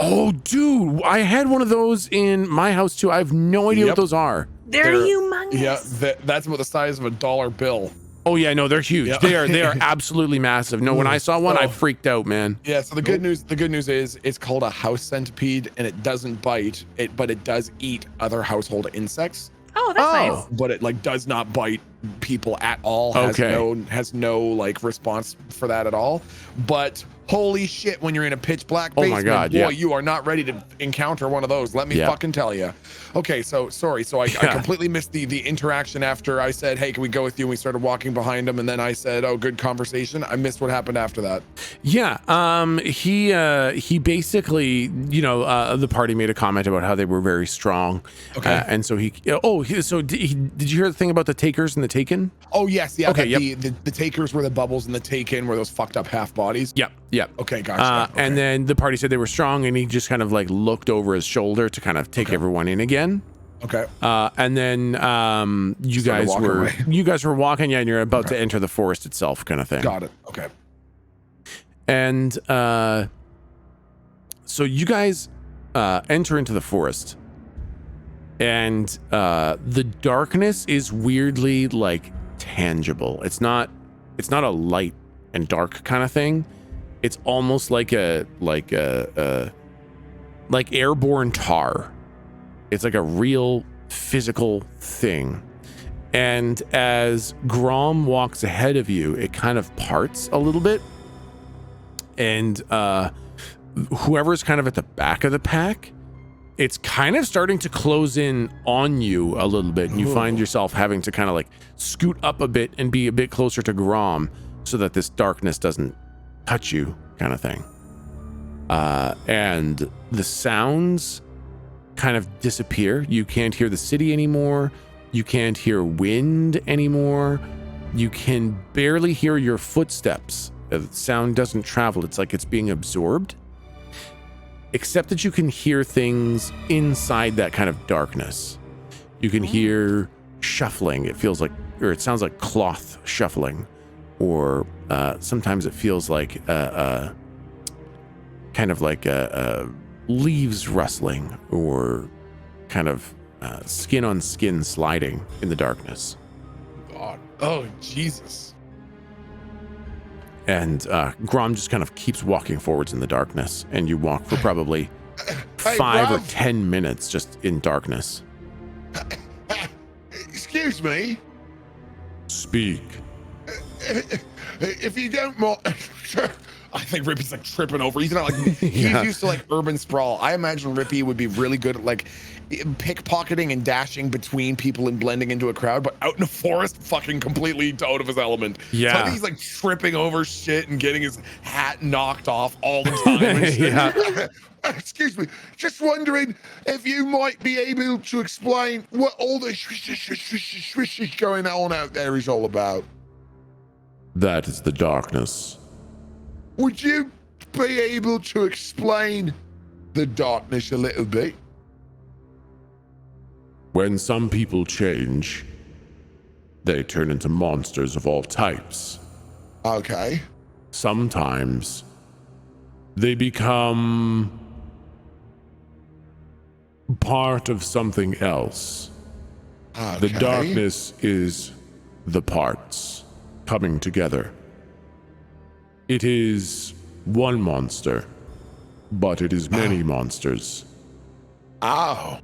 Oh, dude, I had one of those in my house too. I have no idea what those are. They're humongous. Yeah, that's about the size of a dollar bill. Oh yeah, no, they're huge. Yeah. They are absolutely massive. No, when I saw one, I freaked out, man. Yeah, so the good news is it's called a house centipede, and it doesn't bite but it does eat other household insects. Oh, that's nice. But it like does not bite people at all. Has no like response for that at all. But holy shit, when you're in a pitch black basement, my God, boy, you are not ready to encounter one of those. Let me fucking tell you. Okay, so sorry. So I completely missed the interaction after I said, hey, can we go with you? And we started walking behind him. And then I said, oh, good conversation. I missed what happened after that. Yeah. He basically, the party made a comment about how they were very strong. Okay. And so did you hear the thing about the takers and the taken? Oh, yes. Yeah. Okay. The takers were the bubbles and the taken were those fucked up half bodies. Yep. Okay, gotcha. And then the party said they were strong, and he just kind of like looked over his shoulder to kind of take everyone in again. Okay. And then you guys were walking, and you're about to enter the forest itself, kind of thing. Got it. Okay. And so you guys enter into the forest, and the darkness is weirdly like tangible. It's not a light and dark kind of thing. It's almost like airborne tar. It's like a real physical thing. And as Grom walks ahead of you, it kind of parts a little bit. And whoever's kind of at the back of the pack, it's kind of starting to close in on you a little bit. And you find yourself having to kind of like scoot up a bit and be a bit closer to Grom so that this darkness doesn't touch you, kind of thing. And the sounds kind of disappear. You can't hear the city anymore. You can't hear wind anymore. You can barely hear your footsteps. The sound doesn't travel. It's like it's being absorbed. Except that you can hear things inside that kind of darkness. You can hear shuffling. It sounds like cloth shuffling. Or sometimes it feels like kind of like leaves rustling, or kind of skin on skin sliding in the darkness. God. Oh, Jesus. And Grom just kind of keeps walking forwards in the darkness, and you walk for probably 5 or 10 minutes just in darkness. Excuse me. Speak. If you don't mind, I think Rippy's like tripping over. He's not like he's used to like urban sprawl. I imagine Rippy would be really good at like pickpocketing and dashing between people and blending into a crowd, but out in the forest, fucking completely out of his element. Yeah. So I think he's like tripping over shit and getting his hat knocked off all the time. And shit. Excuse me, just wondering if you might be able to explain what all the swish going on out there is all about. That is the darkness. Would you be able to explain the darkness a little bit? When some people change, they turn into monsters of all types. Okay. Sometimes they become part of something else. Okay. The darkness is the parts coming together. It is one monster, but it is many monsters. Oh.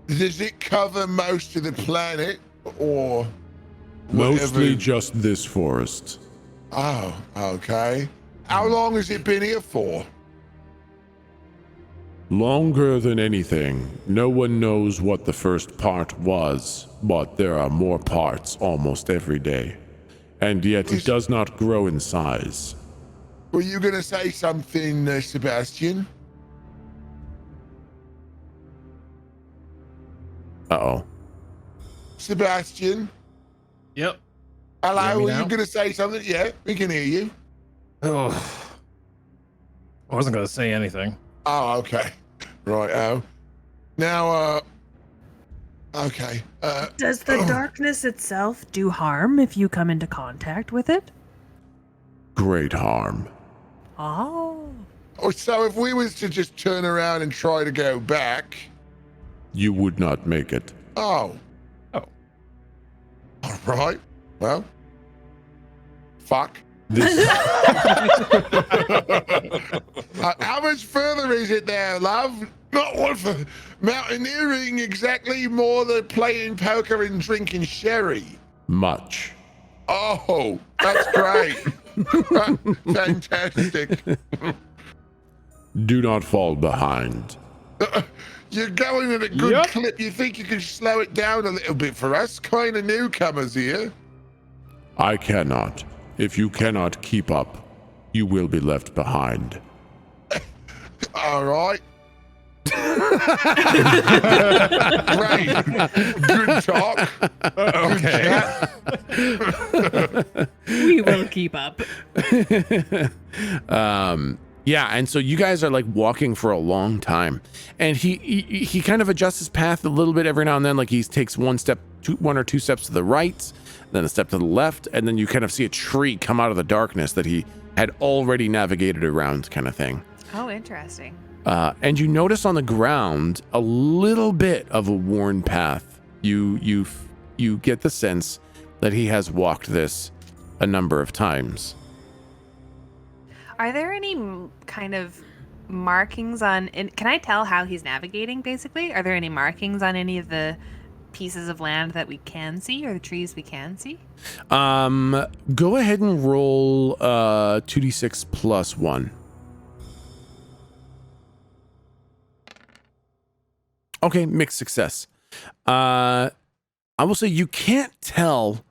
Does it cover most of the planet, or Mostly just this forest. Oh, okay. How long has it been here for? Longer than anything. No one knows what the first part was, but there are more parts almost every day. And yet it does not grow in size. Were you going to say something, Sebastian? Uh-oh. Sebastian? Yep. Hello, were you going to say something? Yeah, we can hear you. Oh. I wasn't going to say anything. Oh, okay. Right, oh. Now, okay. Does the darkness itself do harm if you come into contact with it? Great harm. Oh. So if we was to just turn around and try to go back, You would not make it. oh, all right, well, fuck. This, How much further is it there, love? Not one for mountaineering exactly, more than playing poker and drinking sherry. much. Oh, that's great. Fantastic. Do not fall behind. You're going at a good clip. You think you can slow it down a little bit for us kind of newcomers here? I cannot. If you cannot keep up, you will be left behind. All right. Great. Good talk. Okay. We will keep up. Yeah, and so you guys are like walking for a long time, and he kind of adjusts his path a little bit every now and then. Like he takes one or two steps to the right, then a step to the left, and then you kind of see a tree come out of the darkness that he had already navigated around, kind of thing. Oh, interesting. And you notice on the ground a little bit of a worn path. You get the sense that he has walked this a number of times. Are there any kind of markings on? Can I tell how he's navigating? Basically, are there any markings on any of the pieces of land that we can see, or the trees we can see? Go ahead and roll 2d6 plus 1. Okay, mixed success. I will say you can't tell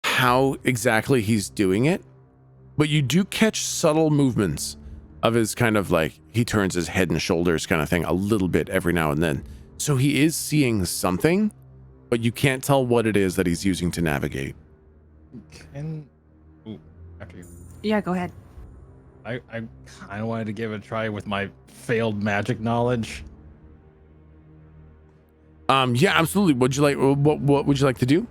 how exactly he's doing it, but you do catch subtle movements of his kind of like, he turns his head and shoulders kind of thing a little bit every now and then. So he is seeing something, but you can't tell what it is that he's using to navigate. After you. Yeah, go ahead. I kind of wanted to give it a try with my failed magic knowledge. Yeah, absolutely. What would you like to do?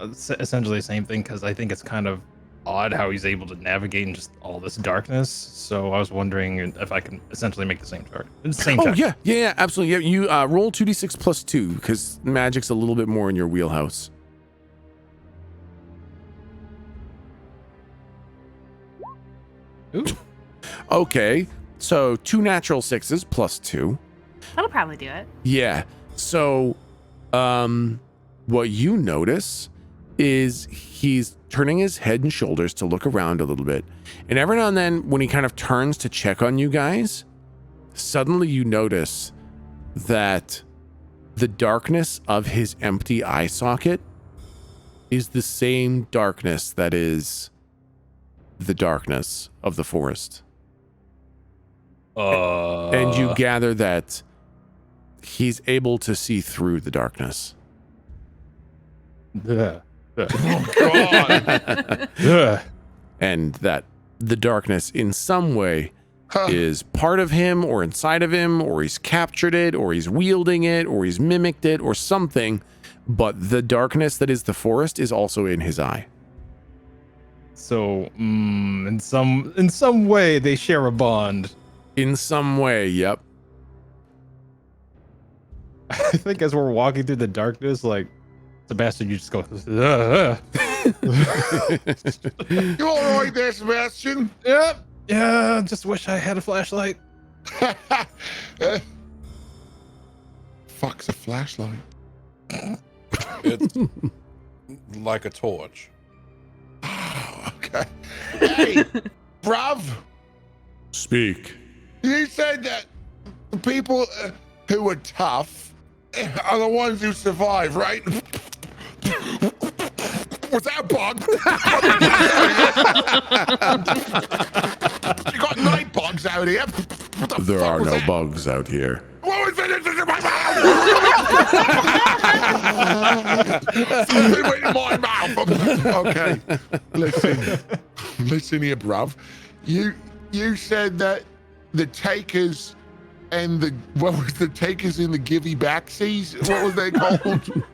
Essentially the same thing, because I think it's kind of odd how he's able to navigate in just all this darkness. So I was wondering if I can essentially make the same check. Oh, yeah, absolutely. Yeah, you roll 2d6 plus 2, because magic's a little bit more in your wheelhouse. Ooh. Okay, so 2 natural 6s plus 2. That'll probably do it. Yeah. So, what you notice is he's turning his head and shoulders to look around a little bit. And every now and then, when he kind of turns to check on you guys, suddenly you notice that the darkness of his empty eye socket is the same darkness that is the darkness of the forest. And you gather that he's able to see through the darkness. Oh, God. And that the darkness in some way is part of him or inside of him, or he's captured it, or he's wielding it, or he's mimicked it, or something. But the darkness that is the forest is also in his eye. So, in some way, they share a bond. In some way, yep. I think as we're walking through the darkness, like, Sebastian, you just go, You all right there, Sebastian? Yep. Yeah, just wish I had a flashlight. Fuck's a flashlight. It's like a torch. Oh, okay. Hey, bruv, Speak. you said that the people who are tough are the ones who survive, right? Was that a bug? You got night bugs out here. What the There fuck are was no that? bugs out here. What was it? Something went in my mouth. Okay, listen here, bruv. You said that the takers and what was the takers in the givey backsies? What was they called?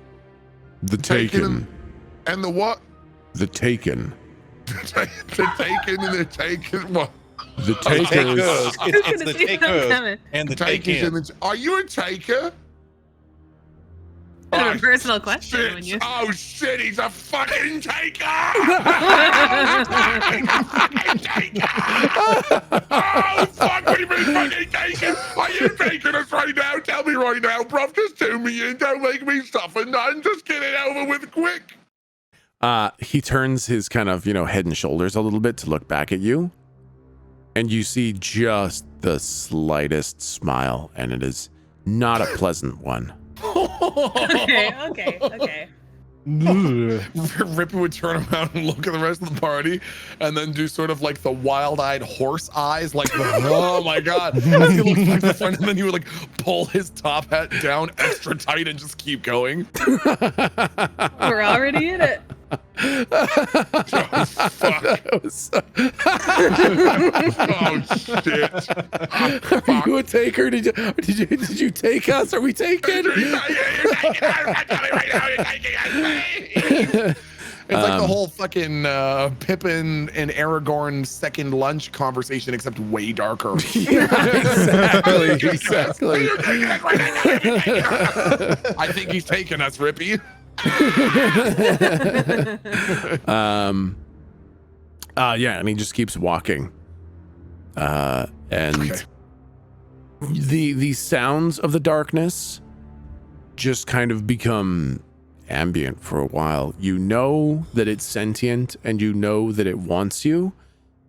The Taken. And the what? The Taken. The taken and the taken. What? The takers. It's gonna the see what I'm takers coming. and the Takers taken. are you a taker? Kind of a Oh, personal question shit. when you. Oh shit, he's a fucking taker! Oh fuck, what do you mean fucking taking? Are you taking us right now? Tell me right now, bruv, just tune me in, don't make me suffer none, just get it over with quick. He turns his kind of, head and shoulders a little bit to look back at you. And you see just the slightest smile, and it is not a pleasant one. Okay. Rippy would turn around and look at the rest of the party and then do sort of like the wild-eyed horse eyes, like, oh my god. As he looks back to the front, and then he would like pull his top hat down extra tight and just keep going. We're already in it. Oh, fuck. Oh, shit. Are you a taker? Did you take us? Are we taken? It's like the whole fucking Pippin and Aragorn second lunch conversation, except way darker. Exactly. I think he's taking us, Rippy. And he just keeps walking. And Okay. the sounds of the darkness just kind of become ambient for a while. You know that it's sentient and you know that it wants you,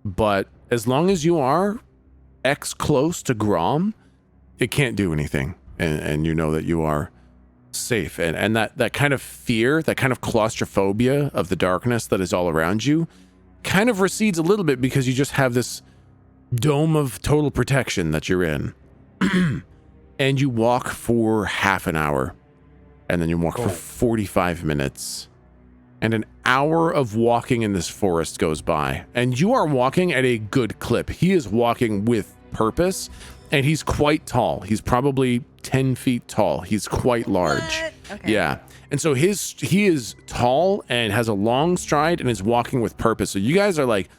but as long as you are X close to Grom, it can't do anything. And you know that you are safe. And that kind of fear, that kind of claustrophobia of the darkness that is all around you kind of recedes a little bit because you just have this dome of total protection that you're in. And you walk for half an hour, and then you walk for 45 minutes, and an hour of walking in this forest goes by, and you are walking at a good clip. He is walking with purpose, and he's quite tall. He's probably 10 feet tall. He's quite large. What? Okay. Yeah. And so he is tall and has a long stride and is walking with purpose. So you guys are like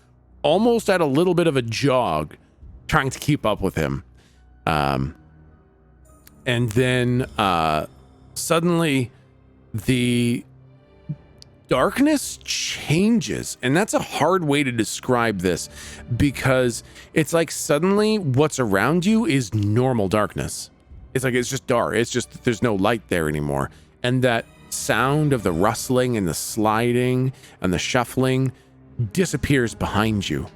almost at a little bit of a jog trying to keep up with him. And then suddenly the darkness changes. And that's a hard way to describe this because it's like suddenly what's around you is normal darkness. It's like it's just dark. It's just there's no light there anymore. And that sound of the rustling and the sliding and the shuffling disappears behind you.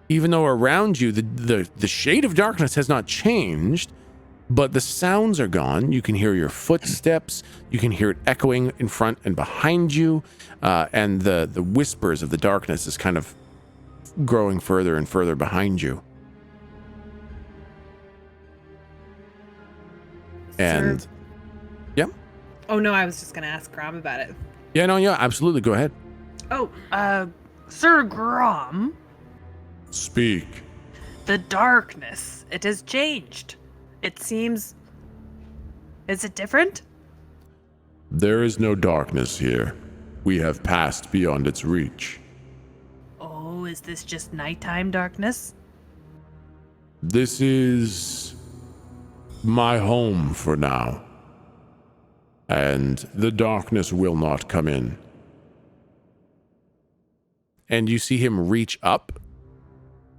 Even though around you the shade of darkness has not changed, but the sounds are gone. You can hear your footsteps. You can hear it echoing in front and behind you. And the whispers of the darkness is kind of growing further and further behind you. And Oh no, I was just gonna ask Grom about it. yeah, absolutely. Go ahead. Oh, Sir Grom, Speak. the darkness, it has changed. It seems... Is it different? There is no darkness here. We have passed beyond its reach. Oh, is this just nighttime darkness? This is my home for now. And the darkness will not come in. And you see him reach up,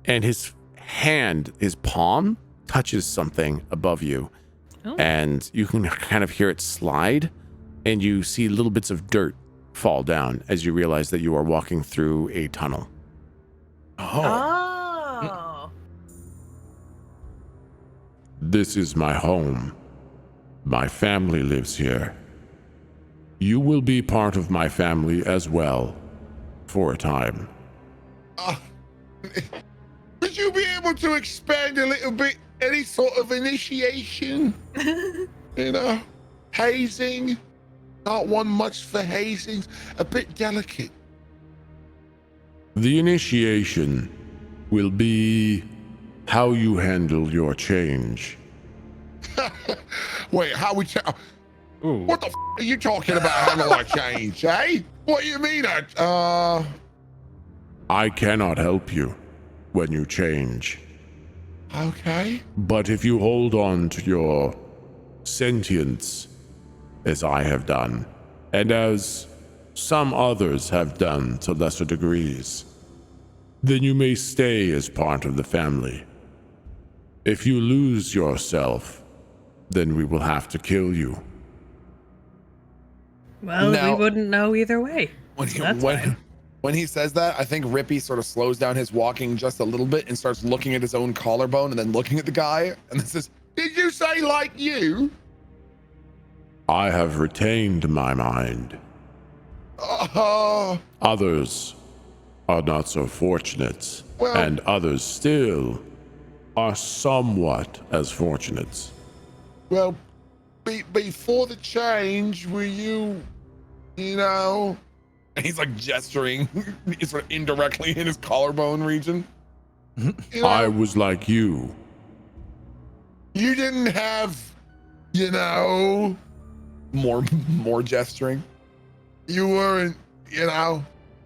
and his hand, his palm, touches something above you. Oh. And you can kind of hear it slide, and you see little bits of dirt fall down as you realize that you are walking through a tunnel. Oh. This is my home. My family lives here. You will be part of my family as well, for a time. Would you be able to expand a little bit? Any sort of initiation? Hazing? Not one much for hazing. A bit delicate. The initiation will be how you handle your change. Wait, how we Ooh. what the are you talking about? How do I change, eh? What do you mean? I cannot help you when you change. Okay. But if you hold on to your sentience, as I have done, and as some others have done to lesser degrees, then you may stay as part of the family. If you lose yourself, then we will have to kill you. Well, Now- we wouldn't know either way. When he, That's fine. when he says that, I think Rippy sort of slows down his walking just a little bit and starts looking at his own collarbone and then looking at the guy and then says, "Did you say like you?" I have retained my mind. Oh, Others are not so fortunate, Well- and others still are somewhat as fortunate. well, before the change, were you know? And he's like gesturing sort of indirectly in his collarbone region. You know, I was like you. you didn't have, more gesturing. You weren't,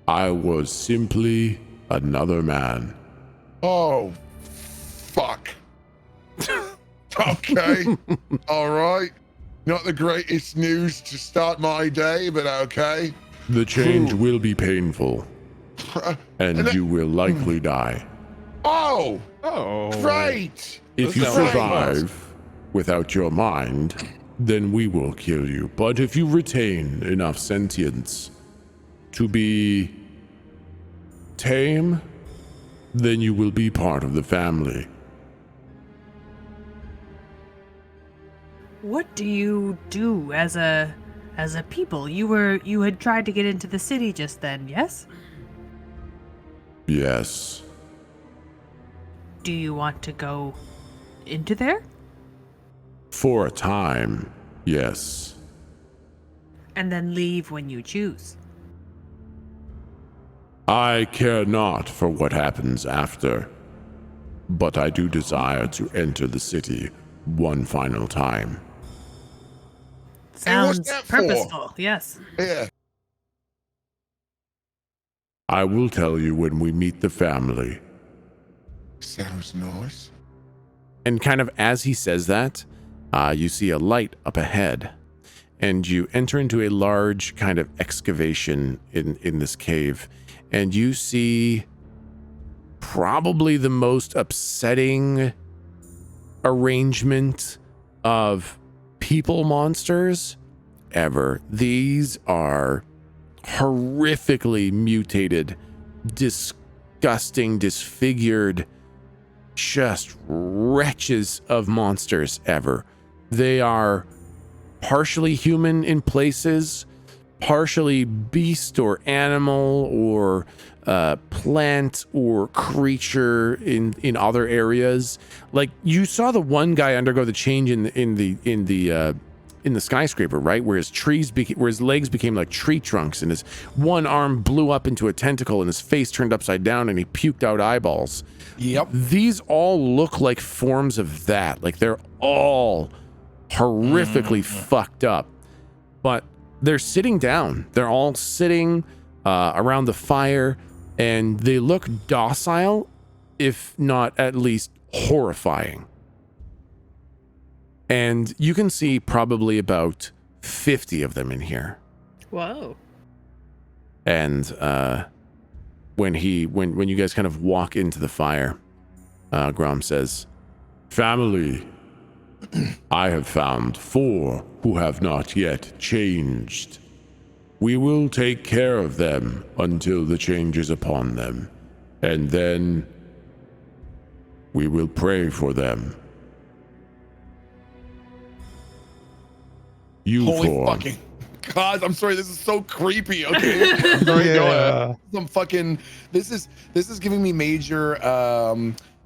I was simply another man. Oh, fuck. Okay. All right. Not the greatest news to start my day, but okay. The change Ooh. will be painful, and And you will likely die. Oh, Oh. great. If you That sounds survive without your mind, then we will kill you. But if you retain enough sentience to be tame, then you will be part of the family. What do you do as a people? You had tried to get into the city just then, yes? Yes. Do you want to go into there? For a time, yes. And then leave when you choose. I care not for what happens after, but I do desire to enter the city one final time. And what's Sounds that for? purposeful, yes. Yeah. I will tell you when we meet the family. Sounds nice. And kind of as he says that, you see a light up ahead, and you enter into a large kind of excavation in this cave, and you see probably the most upsetting arrangement of people monsters ever. These are horrifically mutated, disgusting, disfigured, just wretches of monsters ever. They are partially human in places, partially beast or animal or plant or creature in other areas. Like you saw the one guy undergo the change in the skyscraper, right? Where his legs became like tree trunks, and his one arm blew up into a tentacle, and his face turned upside down, and he puked out eyeballs. Yep. These all look like forms of that. Like they're all horrifically fucked up, but they're sitting down. They're all sitting around the fire, and they look docile, if not at least horrifying. And you can see probably about 50 of them in here. Whoa. And when you guys kind of walk into the fire, Grom says, "Family, I have found 4 who have not yet changed. We will take care of them until the change is upon them, and then we will pray for them. You Holy 4. fucking God, I'm sorry, this is so creepy. Okay. Sorry, go ahead. Some fucking this is giving me major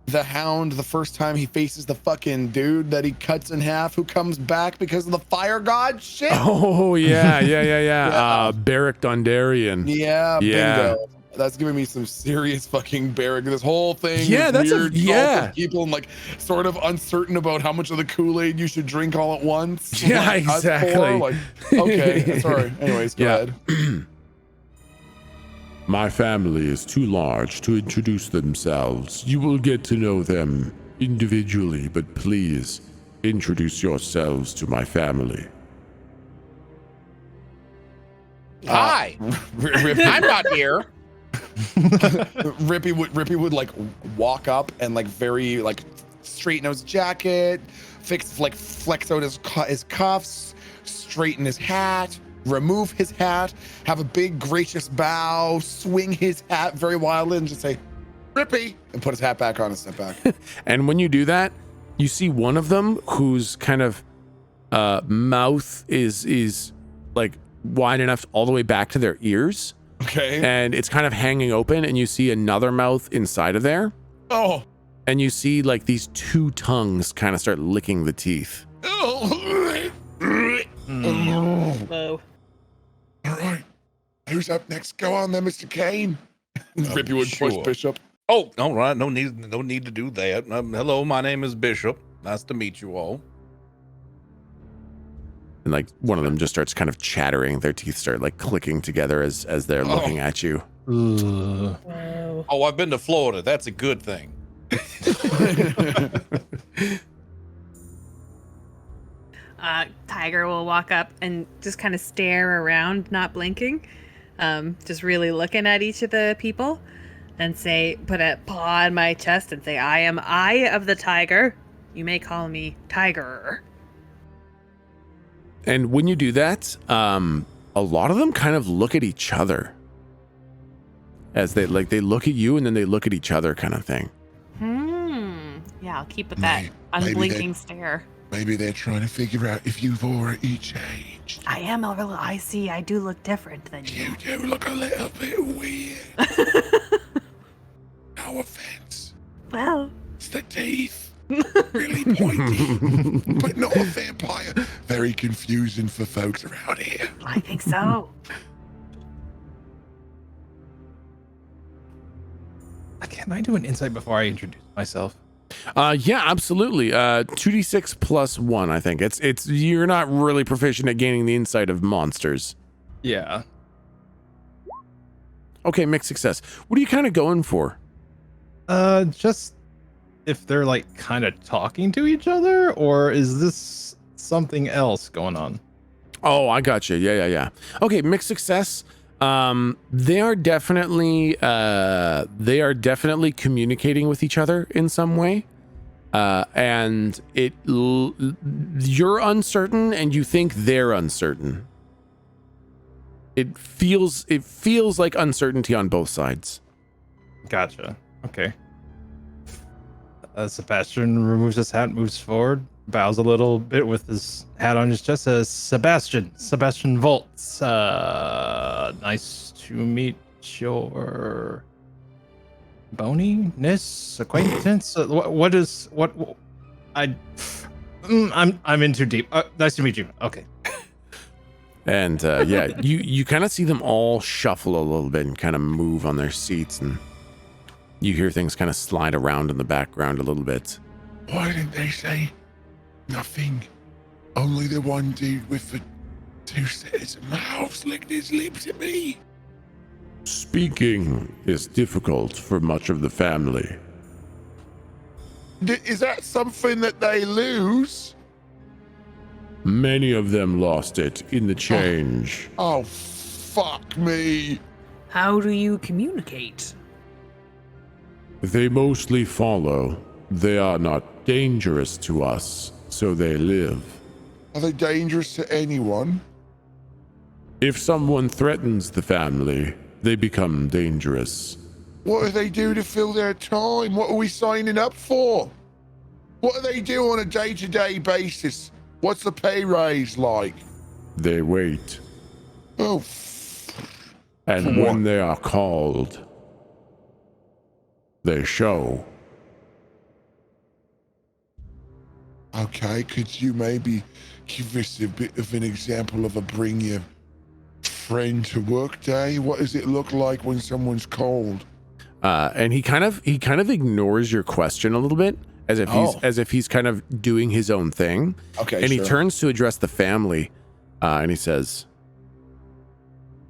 the Hound the first time he faces the fucking dude that he cuts in half who comes back because of the fire god shit. Oh yeah. Barrack Dondarrion. Yeah, Yeah. bingo. That's giving me some serious fucking Barrack. This whole thing. Yeah, is that's a- weird yeah. cult of people and like sort of uncertain about how much of the Kool-Aid you should drink all at once. Yeah, Like, us four, exactly. like, okay, sorry. Anyways, go Yeah. ahead. My family is too large to introduce themselves. You will get to know them individually, but please introduce yourselves to my family. Hi. I'm not here. Rippy would like walk up and like very like straighten his jacket, flex out his cuffs, straighten his hat, remove his hat, have a big gracious bow, swing his hat very wildly, and just say, "Rippy," and put his hat back on and step back. And when you do that, you see one of them whose kind of mouth is like wide enough all the way back to their ears. Okay. And it's kind of hanging open, and you see another mouth inside of there. Oh. And you see like these two tongues kind of start licking the teeth. Oh. Whoa. All right. Who's up next? Go on then, Mr. Kane. Rippy would sure. push Bishop. Oh, all right. No need to do that. Hello, my name is Bishop. Nice to meet you all. And like one of them just starts kind of chattering. Their teeth start like clicking together as they're looking at you. Whoa. Oh, I've been to Florida. That's a good thing. Tiger will walk up and just kind of stare around, not blinking, just really looking at each of the people, and say, put a paw on my chest and say, "I am Eye of the Tiger. You may call me Tiger." And when you do that, a lot of them kind of look at each other as they look at you and then they look at each other, kind of thing. Yeah, I'll keep with that unblinking stare. Maybe they're trying to figure out if you've already changed. I am a little. I see. I do look different than you. You do look a little bit weird. No offense. Well, It's the teeth. Really pointy. But not a vampire. Very confusing for folks around here. I think so. Can I do an insight before I introduce myself? Yeah, absolutely. 2d6 plus 1, I think. It's you're not really proficient at gaining the insight of monsters. Yeah. Okay, mixed success. What are you kind of going for? Just if they're like kind of talking to each other, or is this something else going on? Oh, I got you. Yeah. Okay, mixed success. They are definitely communicating with each other in some way. And you're uncertain and you think they're uncertain. It feels like uncertainty on both sides. Gotcha. Okay. Sebastian removes his hat, moves forward, bows a little bit with his hat on his chest, says, Sebastian Volts. Nice to meet your boniness acquaintance. I'm in too deep. Nice to meet you. Okay. And yeah, you kind of see them all shuffle a little bit and kind of move on their seats, and you hear things kind of slide around in the background a little bit. Why didn't they say nothing? Only the one dude with the two sets of mouths licked his lips at me. Speaking is difficult for much of the family. Is that something that they lose? Many of them lost it in the change. Oh, fuck me. How do you communicate? They mostly follow. They are not dangerous to us, so they live. Are they dangerous to anyone? If someone threatens the family, they become dangerous. What do they do to fill their time? What are we signing up for? What do they do on a day-to-day basis? What's the pay raise like? They wait. Oh, And when they are called, they show. okay. Could you maybe give us a bit of an example of a bring your friend to work day? What does it look like when someone's cold? And he kind of ignores your question a little bit, as if he's kind of doing his own thing. Okay, And sure. he turns to address the family, and he says,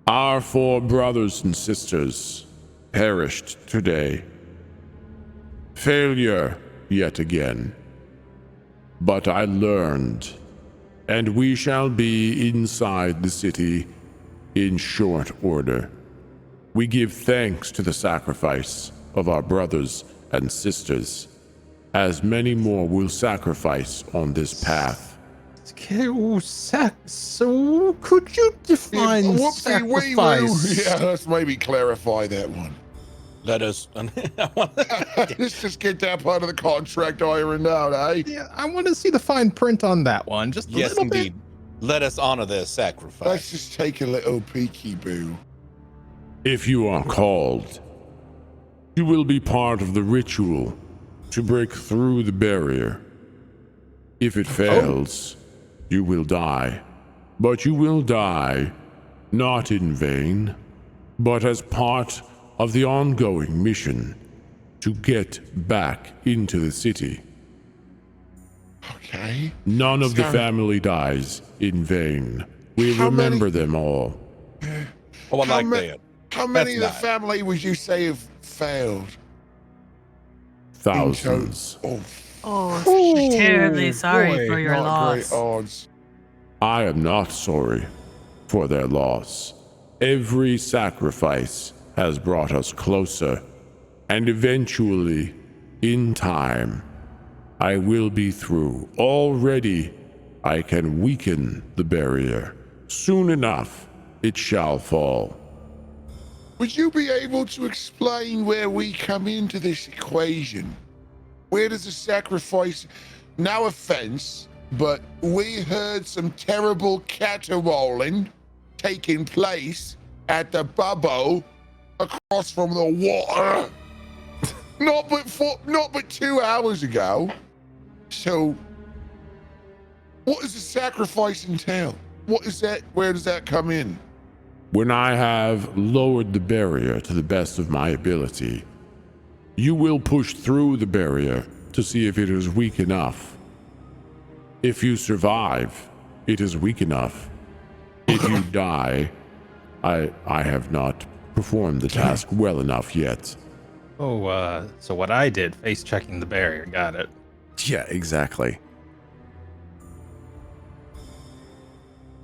"Our 4 brothers and sisters perished today. Failure yet again. But I learned, and we shall be inside the city in short order. We give thanks to the sacrifice of our brothers and sisters, as many more will sacrifice on this path. So could you define Whoopsie, we sacrifice? will. Yeah, let's maybe clarify that one. Let us. Let's just get that part of the contract ironed out, eh? Yeah, I want to see the fine print on that one. Just a Yes, little indeed. Let us honor their sacrifice. Let's just take a little peeky boo. If you are called, you will be part of the ritual to break through the barrier. If it fails, you will die. But you will die not in vain, but as part of the ongoing mission to get back into the city. Okay. None of the So- family dies in vain. We How many- remember them all. Oh, I How like ma- that. How many of That's the family would you say have failed? Thousands. Oh, Oh, terribly sorry boy, for your not loss. great odds. I am not sorry for their loss. Every sacrifice has brought us closer, and eventually, in time, I will be through. Already, I can weaken the barrier. Soon enough, it shall fall. Would you be able to explain where we come into this equation? Where does the sacrifice, no offense, but we heard some terrible caterwauling taking place at the bubble across from the water. not but 2 hours ago. So what does the sacrifice entail? What is that? Where does that come in? When I have lowered the barrier to the best of my ability, you will push through the barrier to see if it is weak enough. If you survive, it is weak enough. If you die, I have not performed the task well enough yet. Oh, so what I did, face checking the barrier, got it. Yeah, exactly.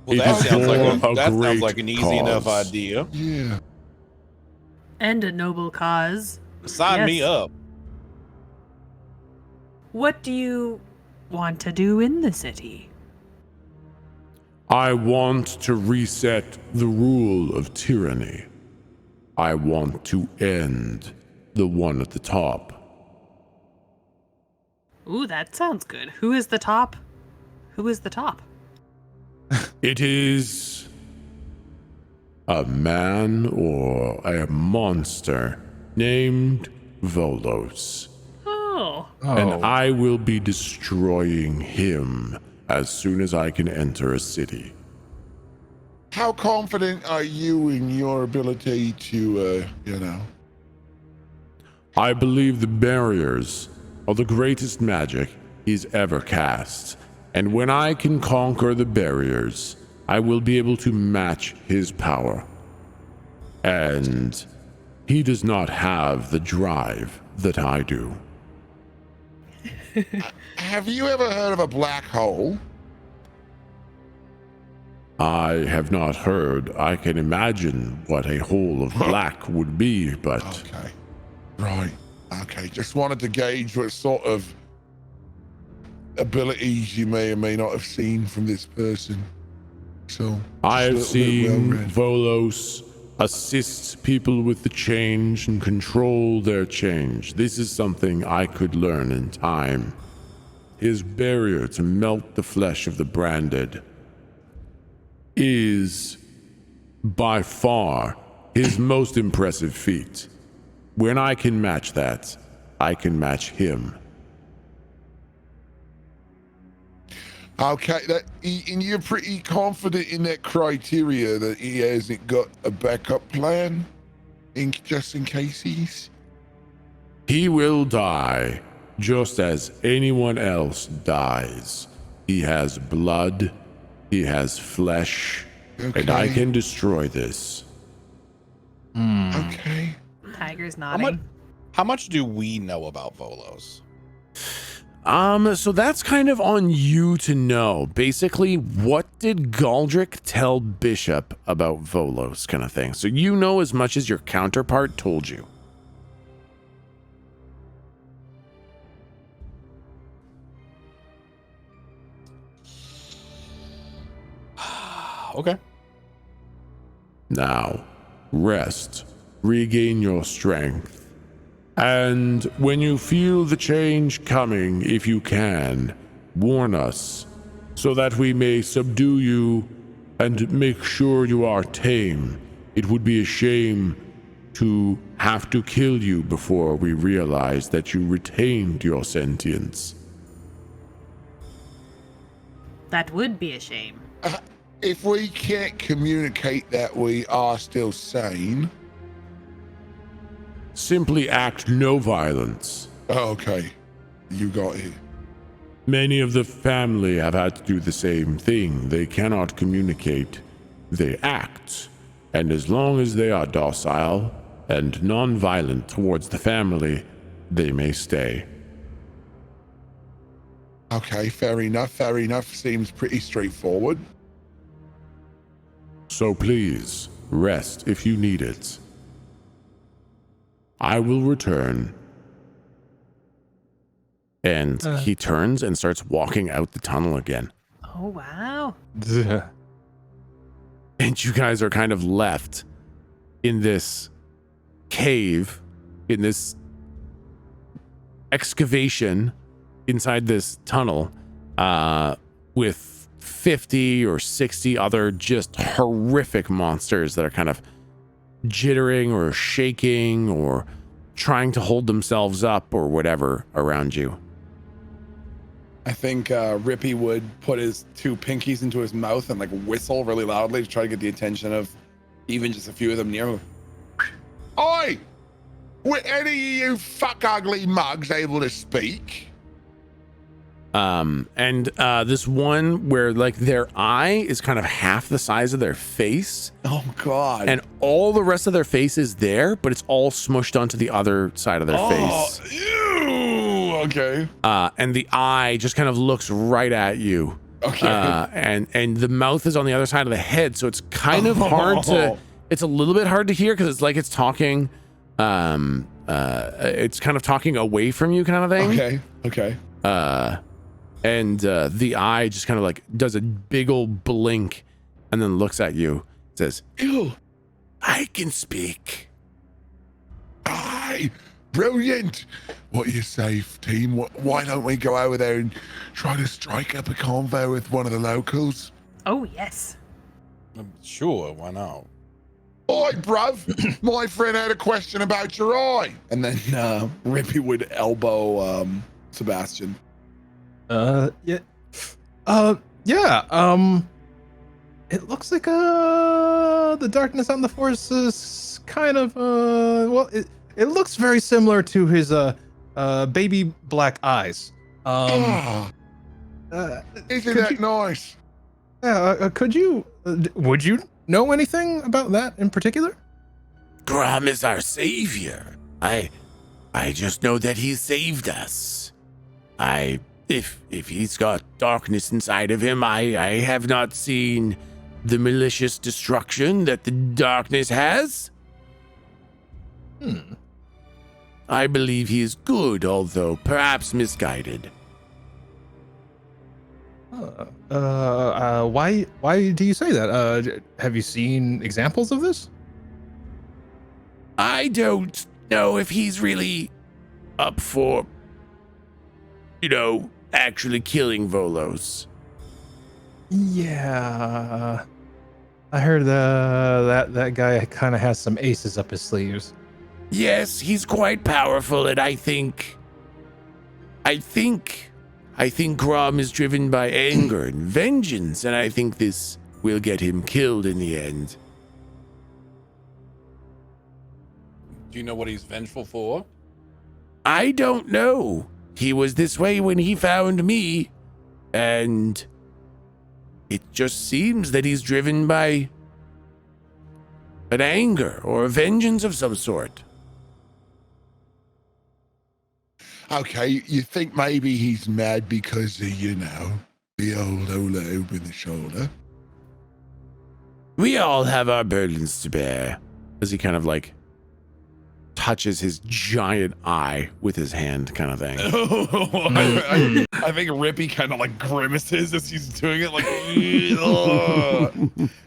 Well, It that is sounds like for a that sounds great like an easy enough cause. idea. Yeah. And a noble cause. Sign me Yes. up. What do you want to do in the city? I want to reset the rule of tyranny. I want to end the one at the top. Ooh, that sounds good. Who is the top? Who is the top? It is a man or a monster named Volos. Oh. And I will be destroying him as soon as I can enter a city. How confident are you in your ability to, I believe the barriers are the greatest magic he's ever cast. And when I can conquer the barriers, I will be able to match his power. And he does not have the drive that I do. Have you ever heard of a black hole? I have not heard. I can imagine what a hole of black would be, but Okay. Right. Okay. Just wanted to gauge what sort of abilities you may or may not have seen from this person. So I have just a little bit seen well-read. Volos assist people with the change and control their change. This is something I could learn in time. His barrier to melt the flesh of the branded is by far his most impressive feat. When I can match that, I can match him. Okay, and you're pretty confident in that criteria that he hasn't got a backup plan, just in case he's. He will die just as anyone else dies. He has blood, he has flesh, and I Okay. can destroy this. Okay. Tiger's How nodding. much do we know about Volos? So that's kind of on you to know. Basically, what did Galdric tell Bishop about Volos kind of thing? So you know as much as your counterpart told you. Okay. Now, rest, regain your strength. And when you feel the change coming, if you can, warn us, so that we may subdue you and make sure you are tame. It would be a shame to have to kill you before we realize that you retained your sentience. That would be a shame. If we can't communicate that we are still sane. Simply act no violence. Oh, okay. You got it. Many of the family have had to do the same thing. They cannot communicate, they act. And as long as they are docile and non-violent towards the family, they may stay. Okay, fair enough, fair enough. Seems pretty straightforward. So please, rest if you need it. I will return. And he turns and starts walking out the tunnel again. Oh, wow. And you guys are kind of left in this cave, in this excavation inside this tunnel, with 50 or 60 other just horrific monsters that are kind of jittering or shaking or trying to hold themselves up or whatever around you. I think Rippy would put his two pinkies into his mouth and like whistle really loudly to try to get the attention of even just a few of them near him. Oi! Were any of you fuck ugly mugs able to speak? And this one where like their eye is kind of half the size of their face. Oh God. And all the rest of their face is there, but it's all smushed onto the other side of their face. Ew. Okay. And the eye just kind of looks right at you. Okay. And the mouth is on the other side of the head, so it's kind of hard to. It's a little bit hard to hear because it's like it's talking. It's kind of talking away from you, kind of thing. Okay. Okay. And the eye just kind of like does a big old blink, and then looks at you. Says, Ew. "I can speak." Aye. Brilliant. What you say, team? Why don't we go over there and try to strike up a convo with one of the locals? Oh, yes. Sure, why not? Oi, bruv. My friend had a question about your eye. And then Rippy would elbow Sebastian. Yeah. It looks like the darkness on the force is kind of well, it looks very similar to his baby black eyes. Isn't that nice? Yeah, would you know anything about that in particular? Grom is our savior. I just know that he saved us. If he's got darkness inside of him, I have not seen the malicious destruction that the darkness has. I believe he is good, although perhaps misguided. Why do you say that? Have you seen examples of this? I don't know if he's really up for, actually killing Volos. Yeah, I heard that guy kind of has some aces up his sleeves. Yes, he's quite powerful, and I think Grom is driven by anger and vengeance, and I think this will get him killed in the end. Do you know what he's vengeful for? I don't know. He was this way when he found me, and it just seems that he's driven by an anger or a vengeance of some sort. Okay, you think maybe he's mad because of, the old Ola over the shoulder? We all have our burdens to bear. As he kind of like touches his giant eye with his hand, kind of thing. I think Rippy kind of like grimaces as he's doing it, like. And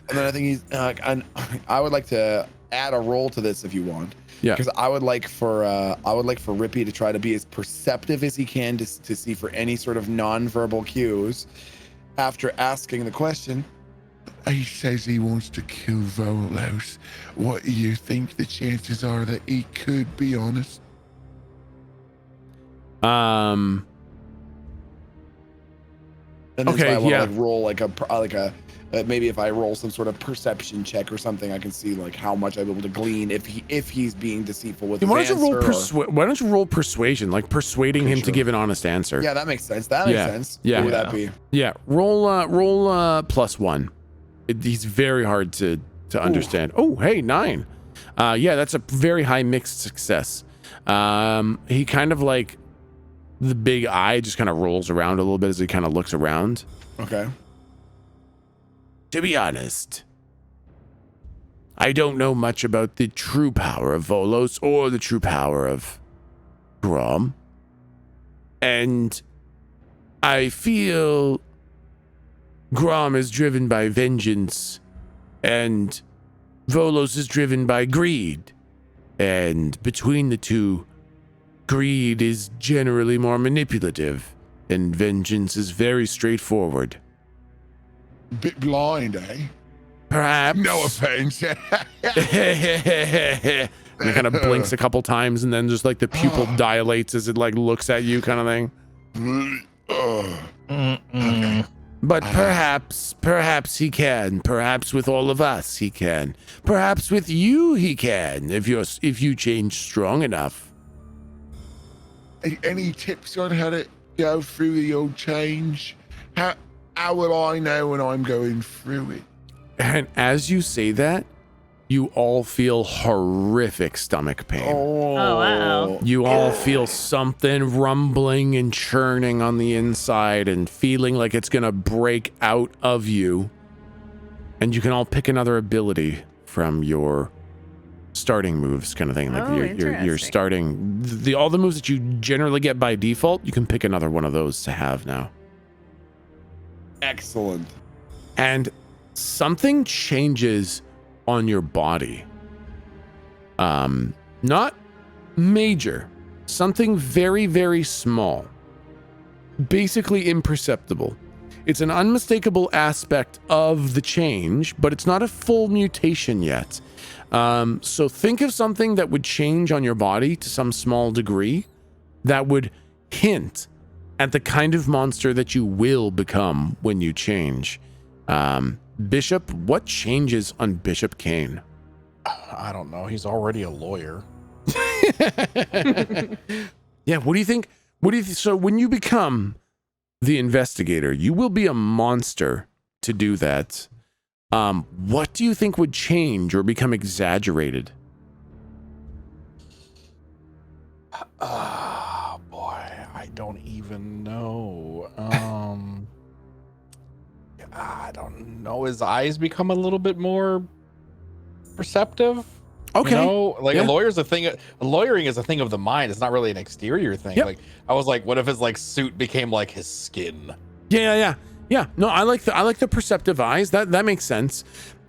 then I think he's. And I would like to add a roll to this if you want. Yeah. Because I would like for Rippy to try to be as perceptive as he can to see for any sort of non-verbal cues. After asking the question, He says he wants to kill Venalis. What do you think the chances are that he could be honest? and then Okay, so I want yeah. to roll like a maybe if I roll some sort of perception check or something, I can see like how much I'm able to glean if he's being deceitful with his Why don't you answer. roll why don't you roll persuasion, like persuading him to Sure. give an honest answer? Yeah, that makes sense. That makes sense. Yeah. What would that be? Yeah. Roll +1. He's very hard to understand. Oh, hey, 9. Yeah, that's a very high mixed success. He kind of like the big eye just kind of rolls around a little bit as he kind of looks around. Okay. To be honest, I don't know much about the true power of Volos or the true power of Grom. And I feel Grom is driven by vengeance and Volos is driven by greed. And between the two, greed is generally more manipulative and vengeance is very straightforward. Bit blind, eh? Perhaps. No offense. And it kind of blinks a couple times and then just like the pupil dilates as it like looks at you kind of thing. Okay. But perhaps he can. Perhaps with all of us he can. Perhaps with you he can if you change strong enough. Any tips on how to go through the old change? How will I know when I'm going through it? And as you say that, you all feel horrific stomach pain. Oh, wow. You all feel something rumbling and churning on the inside and feeling like it's going to break out of you. And you can all pick another ability from your starting moves kind of thing. Like you're interesting. starting all the moves that you generally get by default, you can pick another one of those to have now. Excellent. And something changes on your body. Not major, something very, very small, basically imperceptible. It's an unmistakable aspect of the change, but it's not a full mutation yet. So think of something that would change on your body to some small degree that would hint at the kind of monster that you will become when you change. Bishop, what changes on Bishop Kane? I don't know. He's already a lawyer. Yeah, what do you think? So when you become the investigator, you will be a monster to do that. What do you think would change or become exaggerated? Boy, I don't even know. I don't know. His eyes become a little bit more perceptive. Okay. You know? Like Yeah. a lawyer's a thing. Lawyering is a thing of the mind. It's not really an exterior thing. Yep. Like I was like, what if his like suit became like his skin? Yeah. No, I like the perceptive eyes. That makes sense.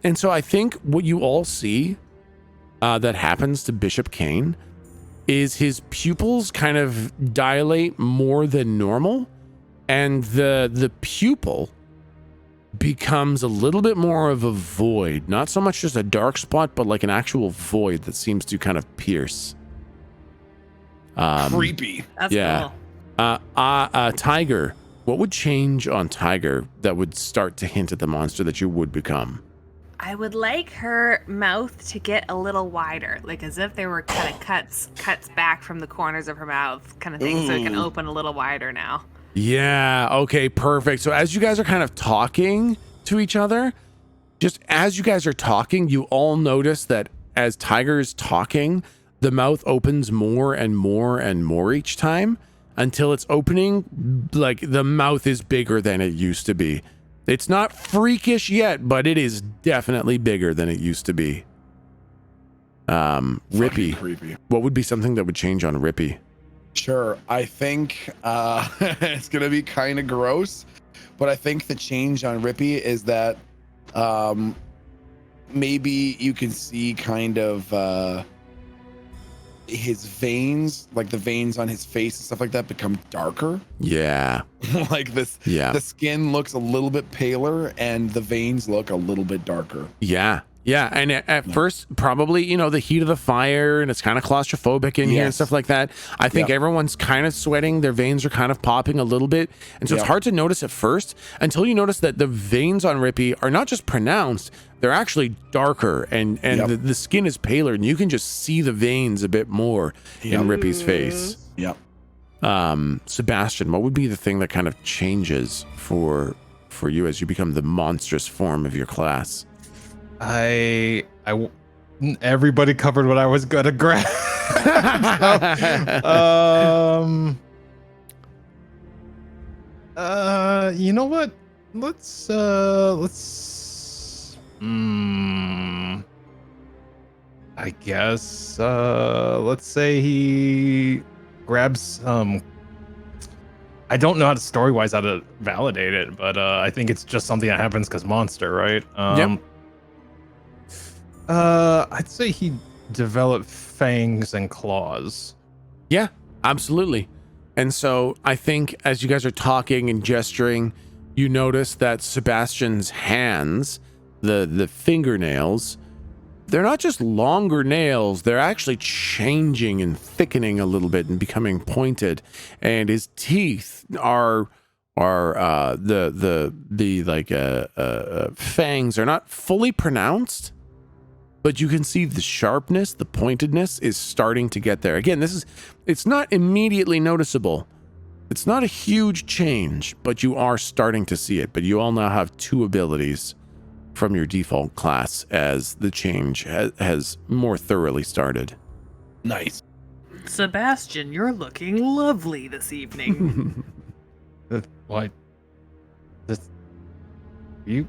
And so I think what you all see that happens to Bishop Kane is his pupils kind of dilate more than normal, and the pupil becomes a little bit more of a void, not so much just a dark spot, but like an actual void that seems to kind of pierce. Creepy. That's Yeah. cool. Tiger, what would change on Tiger that would start to hint at the monster that you would become? I would like her mouth to get a little wider, like as if there were kind of cuts back from the corners of her mouth, kind of thing, so it can open a little wider now. Yeah, okay, perfect. So as you guys are kind of talking to each other, just as you guys are talking, you all notice that as Tiger is talking, the mouth opens more and more and more each time. until it's opening, like the mouth is bigger than it used to be. It's not freakish yet, but it is definitely bigger than it used to be. Rippy, Creepy. what would be something that would change on Rippy? Sure. I think it's going to be kind of gross, but I think the change on Rippy is that maybe you can see kind of his veins, like the veins on his face and stuff like that, become darker. Yeah. Like this, Yeah. the skin looks a little bit paler and the veins look a little bit darker. Yeah. Yeah. And at first, probably, you know, the heat of the fire and it's kind of claustrophobic in here and Yes. stuff like that. I think everyone's kind of sweating. Their veins are kind of popping a little bit. And so it's hard to notice at first until you notice that the veins on Rippy are not just pronounced, they're actually darker and the skin is paler and you can just see the veins a bit more in Rippy's face. Yep. Sebastian, what would be the thing that kind of changes for you as you become the monstrous form of your class? Everybody covered what I was gonna grab. You know what? Let's I guess let's say he grabs I don't know how to story-wise how to validate it, but I think it's just something that happens because monster, right? Yep. I'd say he developed fangs and claws. Yeah, absolutely. And so I think as you guys are talking and gesturing, you notice that Sebastian's hands, the fingernails, they're not just longer nails, they're actually changing and thickening a little bit and becoming pointed. And his teeth are fangs are not fully pronounced, but you can see the sharpness, the pointedness is starting to get there. Again, it's not immediately noticeable. It's not a huge change, but you are starting to see it. But you all now have 2 abilities from your default class as the change has more thoroughly started. Nice. Sebastian, you're looking lovely this evening. Why? Are you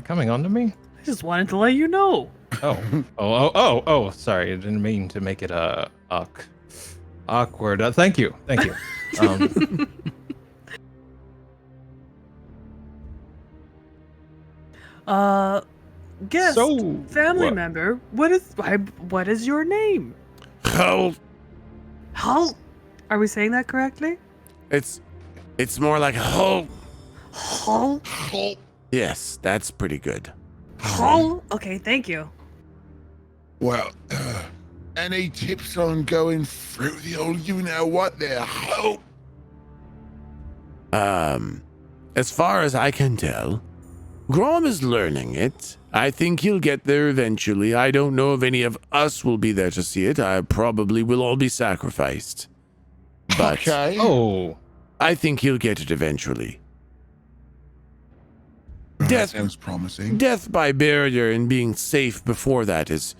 coming on to me? I just wanted to let you know. Oh, sorry. I didn't mean to make it awkward. Thank you. Guest, So, family what? member, what is your name? Oh, Halt. Are we saying that correctly? it's more like oh. Halt. Yes, that's pretty good. Halt. Okay, thank you. Well, any tips on going through the old you-know-what there? Hope. As far as I can tell, Grom is learning it. I think he'll get there eventually. I don't know if any of us will be there to see it. I probably will all be sacrificed. But Okay. Oh, I think he'll get it eventually. That Death- sounds promising. Death by barrier and being safe before that is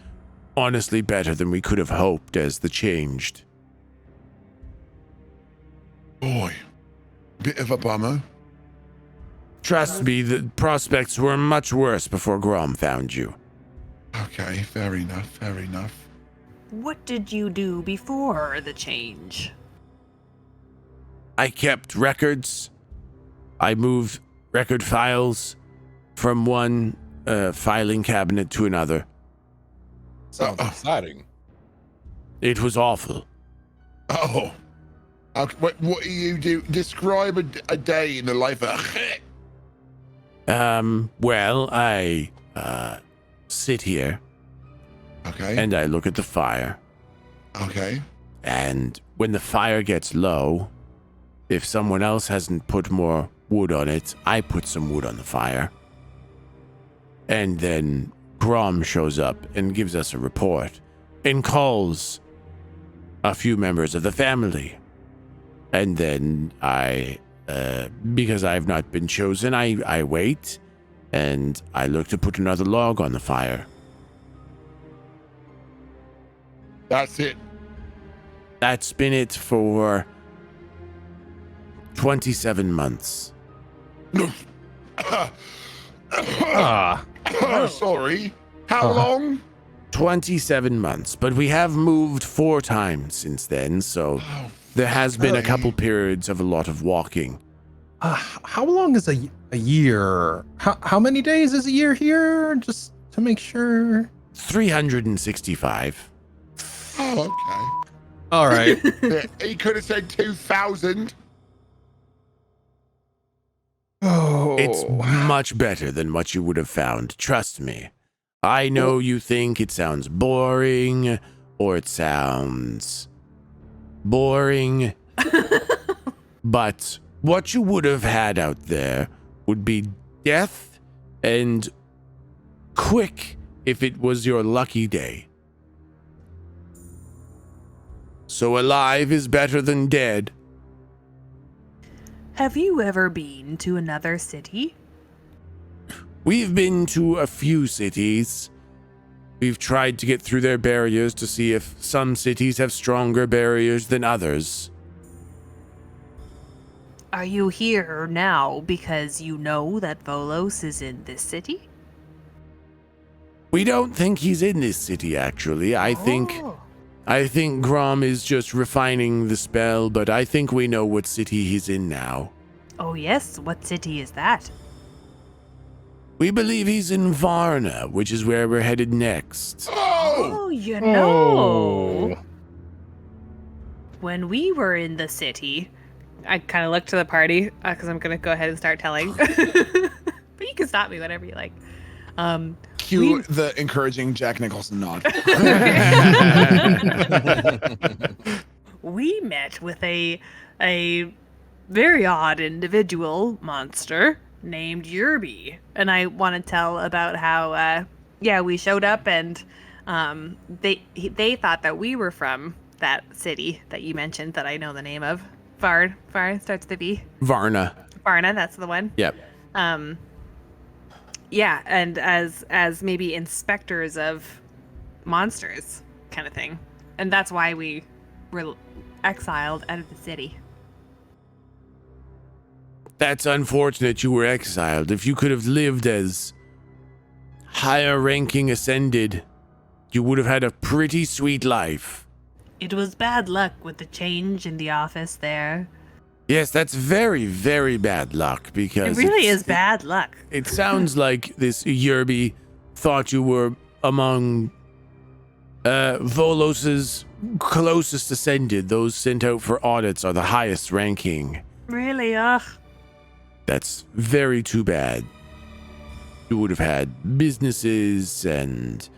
honestly better than we could have hoped as the changed. Boy, bit of a bummer. Trust me, the prospects were much worse before Grom found you. Okay, fair enough. What did you do before the change? I kept records. I moved record files from one filing cabinet to another. Sounds exciting. It was awful. Oh. Okay, what do you do? Describe a day in the life of Well, I sit here Okay. and I look at the fire. Okay. And when the fire gets low, if someone else hasn't put more wood on it, I put some wood on the fire. And then Grom shows up and gives us a report and calls a few members of the family. And then because I've not been chosen, I wait and I look to put another log on the fire. That's it. That's been it for 27 months. Sorry. How long? 27 months, but we have moved 4 times since then, so there has been a couple periods of a lot of walking. How long is a year? How many days is a year here? Just to make sure. 365. Oh, okay. All right. Yeah, he could have said 2,000. Oh, It's much better than what you would have found, trust me. I know you think it sounds boring, or it sounds boring, but what you would have had out there would be death and quick if it was your lucky day. So alive is better than dead. Have you ever been to another city? We've been to a few cities. We've tried to get through their barriers to see if some cities have stronger barriers than others. Are you here now because you know that Volos is in this city? We don't think he's in this city, actually. I think Grom is just refining the spell, but I think we know what city he's in now. Oh yes, what city is that? We believe he's in Varna, which is where we're headed next. Oh, you know. When we were in the city, I kind of looked to the party because I'm going to go ahead and start telling. But you can stop me whenever you like. Cue the encouraging Jack Nicholson nod. We met with a very odd individual monster named Yerby, and I want to tell about how we showed up and they thought that we were from that city that you mentioned that I know the name of. Vard starts with a V. Varna. Varna, that's the one. Yep. Yeah, and as maybe inspectors of monsters kind of thing. And that's why we were exiled out of the city. That's unfortunate you were exiled. If you could have lived as higher ranking ascended, you would have had a pretty sweet life. It was bad luck with the change in the office there. Yes, that's very, very bad luck because It really is bad luck. It sounds like this Yerby thought you were among Volos's closest ascended. Those sent out for audits are the highest ranking. Really, ugh. That's very too bad. You would have had businesses and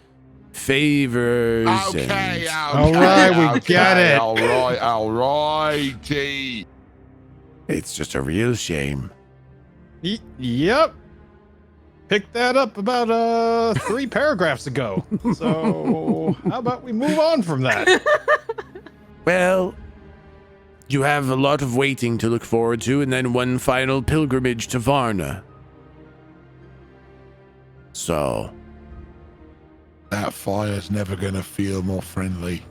favors. Okay, All right, we got it. All righty. It's just a real shame. Yep. Picked that up about 3 paragraphs ago. So how about we move on from that? Well, you have a lot of waiting to look forward to, and then one final pilgrimage to Varna. So, That fire's never gonna feel more friendly.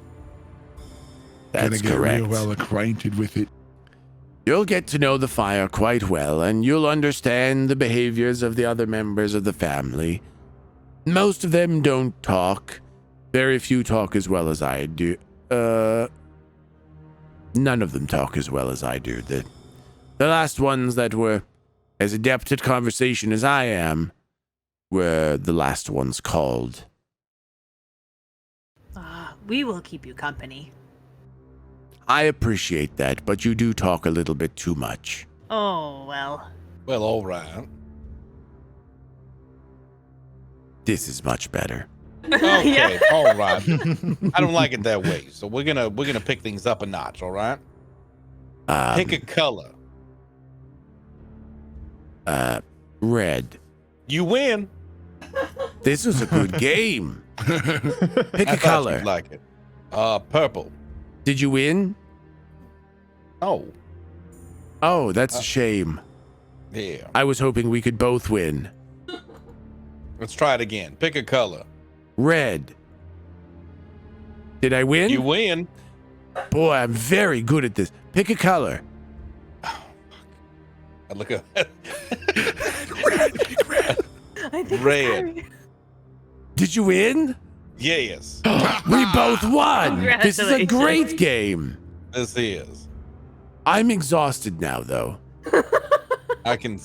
that's Gonna get correct. real well acquainted with it. You'll get to know the fire quite well, and you'll understand the behaviors of the other members of the family. Most of them don't talk. Very few talk as well as I do. None of them talk as well as I do. The last ones that were as adept at conversation as I am were the last ones called. We will keep you company. I appreciate that, but you do talk a little bit too much. Oh, well. Well, all right. This is much better. Okay, Yeah. all right. I don't like it that way, so we're gonna pick things up a notch. All right. Pick a color. Red. You win. This was a good game. Pick I a thought color. you'd like it. Purple. Did you win? Oh, Oh, that's a shame. yeah. I was hoping we could both win. Let's try it again. Pick a color. Red. Did I win? You win. Boy, I'm very good at this. Pick a color. I look at I think Red. Did you win? yes, We both won. This is a Congratulations. great game. this is. I'm exhausted now, though. I can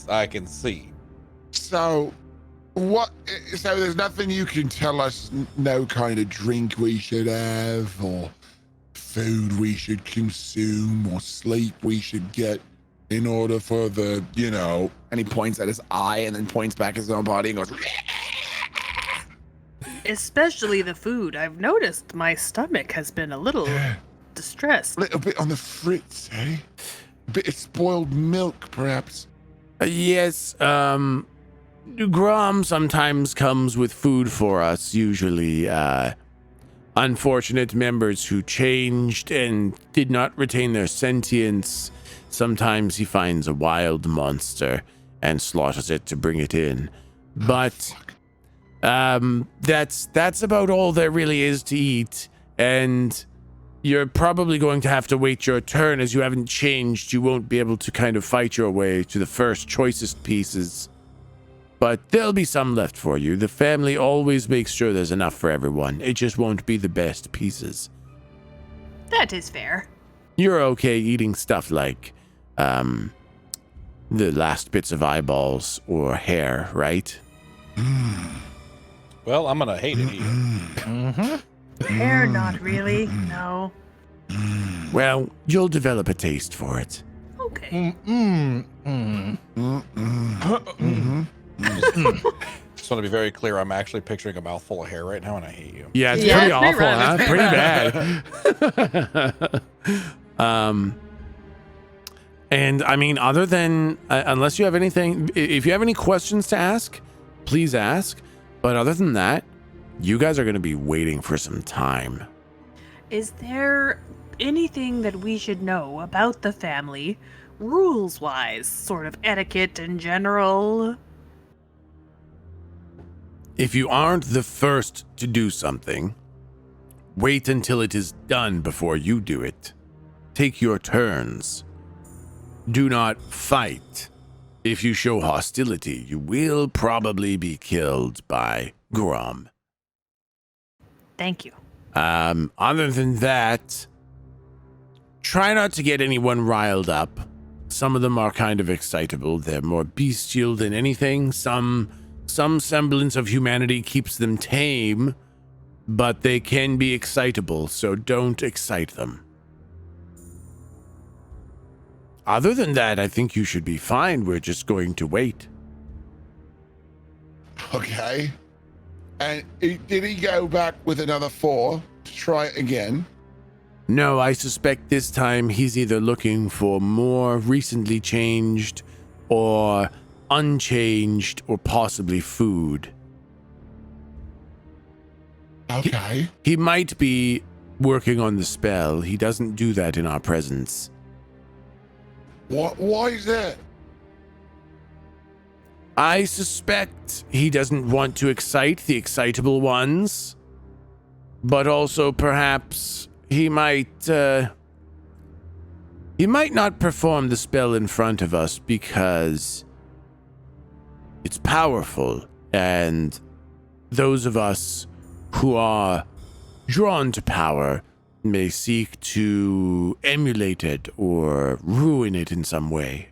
see. So, what? So there's nothing you can tell us? No kind of drink we should have, or food we should consume, or sleep we should get in order for the, you know. And he points at his eye and then points back at his own body and goes, Especially the food. I've noticed my stomach has been a little distressed. A little bit on the fritz, eh? A bit of spoiled milk, perhaps. Yes, Grom sometimes comes with food for us, usually, unfortunate members who changed and did not retain their sentience. Sometimes he finds a wild monster and slaughters it to bring it in. But, that's about all there really is to eat, and you're probably going to have to wait your turn. As you haven't changed, you won't be able to kind of fight your way to the first choicest pieces. But there'll be some left for you. The family always makes sure there's enough for everyone. It just won't be the best pieces. That is fair. You're okay eating stuff like, the last bits of eyeballs or hair, right? Well, I'm gonna hate it here. Mm-hmm. Hair, not really. No. Well, you'll develop a taste for it. Okay. Just want to be very clear. I'm actually picturing a mouthful of hair right now, and I hate you. Yeah, it's Yeah, pretty it's awful, pretty rough. huh? Pretty bad. And I mean, other than, unless you have anything, if you have any questions to ask, please ask. But other than that, you guys are going to be waiting for some time. Is there anything that we should know about the family, rules-wise, sort of etiquette in general? If you aren't the first to do something, wait until it is done before you do it. Take your turns. Do not fight. If you show hostility, you will probably be killed by Grom. Thank you. Other than that, try not to get anyone riled up. Some of them are kind of excitable. They're more bestial than anything. Some semblance of humanity keeps them tame, but they can be excitable, so don't excite them. Other than that, I think you should be fine. We're just going to wait. Okay. And did he go back with another 4 to try it again? No, I suspect this time he's either looking for more recently changed or unchanged or possibly food. Okay. He might be working on the spell. He doesn't do that in our presence. Why is that? I suspect he doesn't want to excite the excitable ones, but also perhaps he might not perform the spell in front of us because it's powerful, and those of us who are drawn to power may seek to emulate it or ruin it in some way.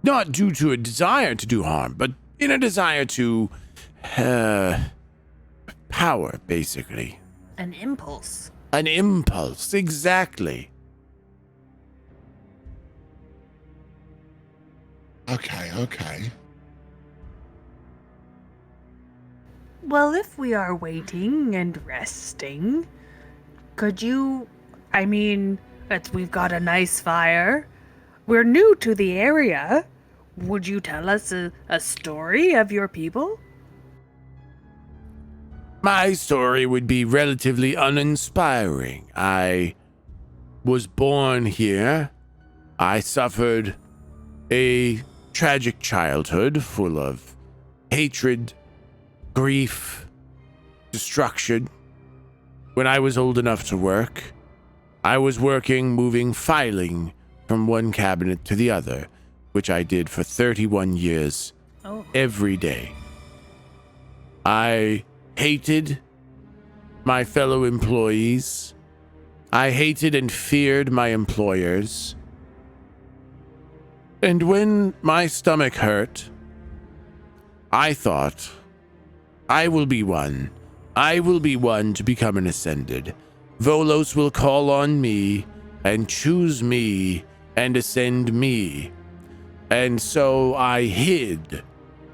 Not due to a desire to do harm, but in a desire to power, basically. An impulse. An impulse, exactly. Okay. Well, if we are waiting and resting, could you... I mean, we've got a nice fire. We're new to the area. Would you tell us a story of your people? My story would be relatively uninspiring. I was born here. I suffered a tragic childhood full of hatred, grief, destruction. When I was old enough to work, I was working, moving, filing from one cabinet to the other, which I did for 31 years, Oh. every day. I hated my fellow employees. I hated and feared my employers. And when my stomach hurt, I thought, I will be one. I will be one to become an ascended. Volos will call on me and choose me and ascend me. And so I hid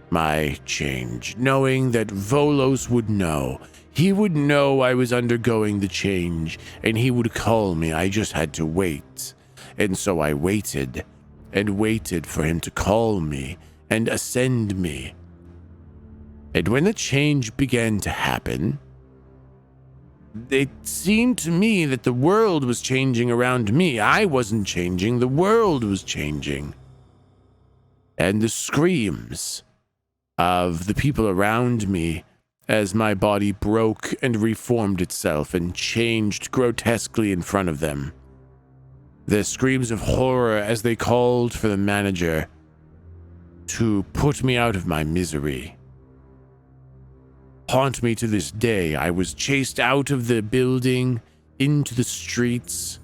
my change, knowing that Volos would know. He would know I was undergoing the change, and he would call me. I just had to wait. And so I waited and waited for him to call me and ascend me. And when the change began to happen, it seemed to me that the world was changing around me. I wasn't changing, the world was changing. And the screams of the people around me as my body broke and reformed itself and changed grotesquely in front of them. The screams of horror as they called for the manager to put me out of my misery haunt me to this day. I was chased out of the building into the streets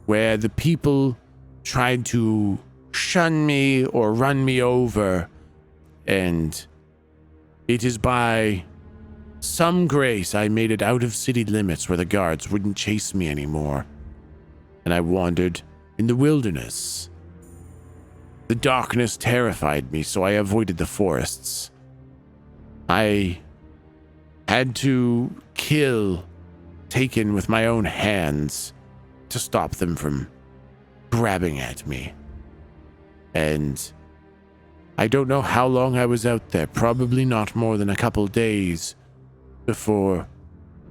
where the people tried to shun me or run me over, and it is by some grace I made it out of city limits where the guards wouldn't chase me anymore, and I wandered in the wilderness. The darkness terrified me, so I avoided the forests. I had to kill Taken with my own hands to stop them from grabbing at me. And I don't know how long I was out there, probably not more than a couple days before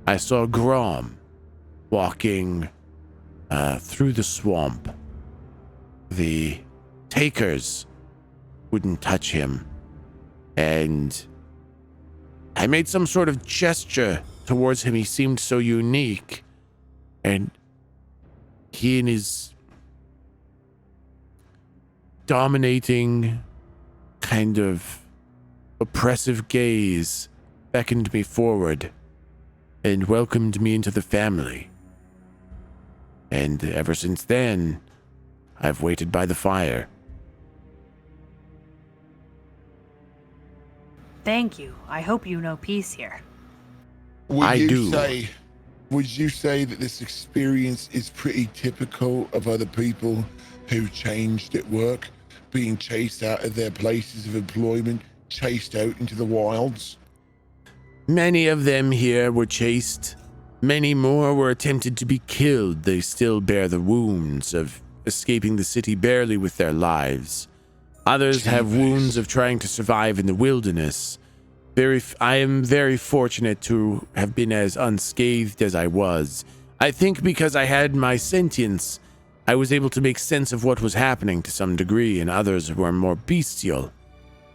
I saw Grom walking through the swamp. The takers wouldn't touch him, and I made some sort of gesture towards him. He seemed so unique, and he in his dominating, kind of oppressive gaze beckoned me forward and welcomed me into the family. And ever since then, I've waited by the fire. Thank you. I hope you know peace here. I do. Would you say that this experience is pretty typical of other people who changed at work, being chased out of their places of employment, chased out into the wilds? Many of them here were chased. Many more were attempted to be killed. They still bear the wounds of escaping the city barely with their lives. Others have wounds of trying to survive in the wilderness. I am very fortunate to have been as unscathed as I was. I think because I had my sentience, I was able to make sense of what was happening to some degree, and others were more bestial.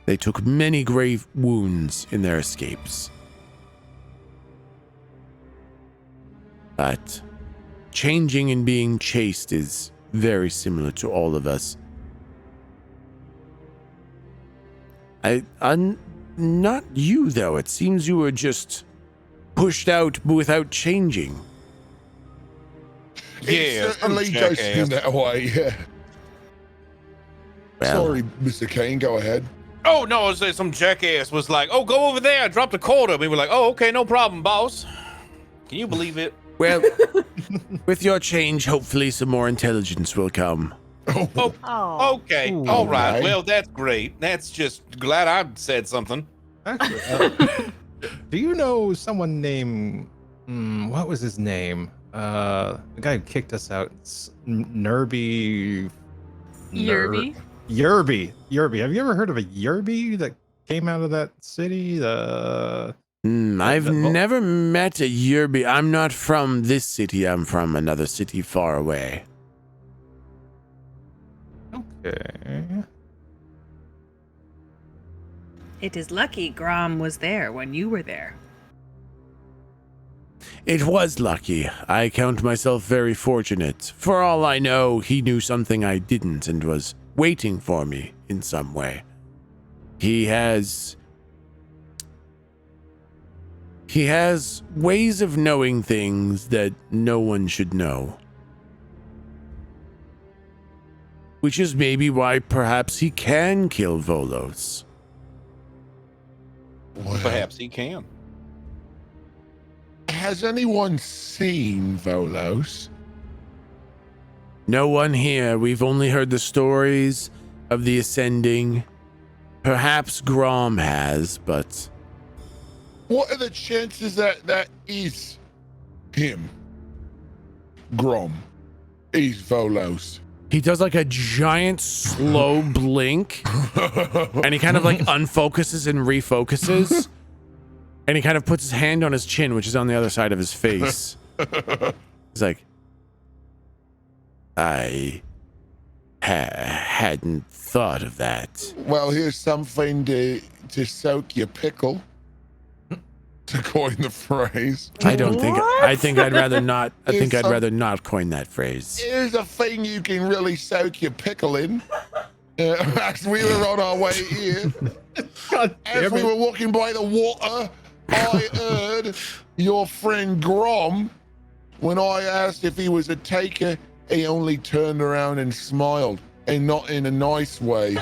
They took many grave wounds in their escapes. But changing and being chased is very similar to all of us. Not you, though. It seems you were just pushed out without changing. It certainly does seem that way, yeah. Well, Sorry, Mr. Kane, go ahead. Oh, no, some jackass was like, oh, go over there. I dropped a quarter. We were like, oh, okay, no problem, boss. Can you believe it? well, with your change, hopefully some more intelligence will come. Oh. Okay. Ooh, All right. okay. Well, that's great. That's just glad I said something. Actually, do you know someone named what was his name? The guy who kicked us out. It's Nerby. Yerby? Yerby. Have you ever heard of a Yerby that came out of that city? I've never met a Yerby. I'm not from this city. I'm from another city far away. Okay. It is lucky Grom was there when you were there. It was lucky. I count myself very fortunate. For all I know, he knew something I didn't and was waiting for me in some way. He has ways of knowing things that no one should know. Which is maybe why perhaps he can kill Volos. Well, Perhaps he can. has anyone seen Volos? No one here. We've only heard the stories of the Ascending. Perhaps Grom has, but... What are the chances that is him? Grom. He's Volos. He does like a giant slow blink, and he kind of like unfocuses and refocuses, and he kind of puts his hand on his chin, which is on the other side of his face. He's like, I hadn't thought of that. Well, here's something to soak your pickle, to coin the phrase. I think I'd rather not. I think I'd rather not coin that phrase. Here's a thing you can really soak your pickle in. As we were on our way here, as we were walking by the water, I heard your friend Grom. When I asked if he was a taker, he only turned around and smiled, and not in a nice way.